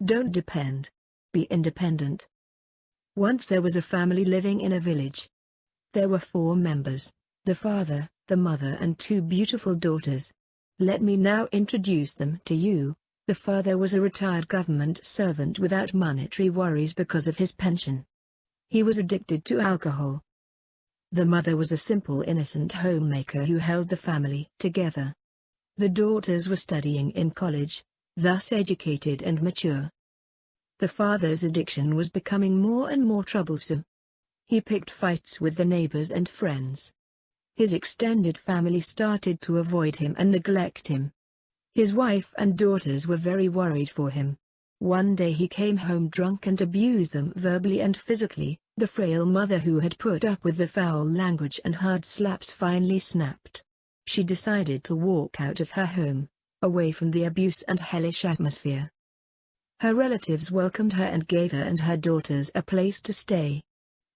Don't depend. Be independent. Once there was a family living in a village. There were 4 members: the father, the mother and 2 beautiful daughters. Let me now introduce them to you. The father was a retired government servant without monetary worries because of his pension. He was addicted to alcohol. The mother was a simple innocent homemaker who held the family together. The daughters were studying in college, thus educated and mature. The father's addiction was becoming more and more troublesome. He picked fights with the neighbors and friends. His extended family started to avoid him and neglect him. His wife and daughters were very worried for him. One day he came home drunk and abused them verbally and physically. The frail mother who had put up with the foul language and hard slaps finally snapped. She decided to walk out of her home, away from the abuse and hellish atmosphere. Her relatives welcomed her and gave her and her daughters a place to stay.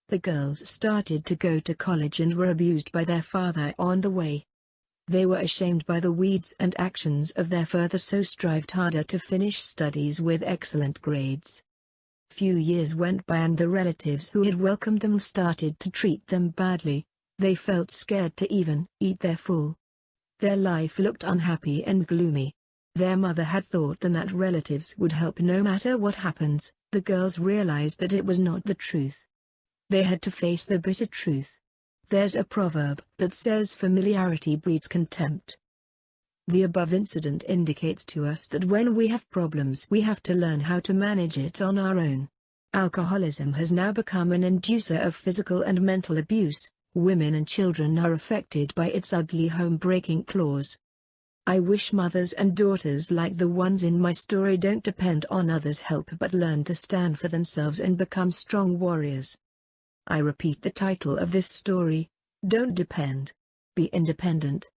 The girls started to go to college and were abused by their father on the way. They were ashamed by the weeds and actions of their father, so strived harder to finish studies with excellent grades. Few years went by and the relatives who had welcomed them started to treat them badly. They felt scared to even eat their food. Their life looked unhappy and gloomy. Their mother had thought them that relatives would help no matter what happens. The girls realized that it was not the truth. They had to face the bitter truth. There's a proverb that says familiarity breeds contempt. The above incident indicates to us that when we have problems we have to learn how to manage it on our own. Alcoholism has now become an inducer of physical and mental abuse. Women and children are affected by its ugly home-breaking clause. I wish mothers and daughters like the ones in my story don't depend on others' help but learn to stand for themselves and become strong warriors. I repeat the title of this story: Don't Depend. Be Independent.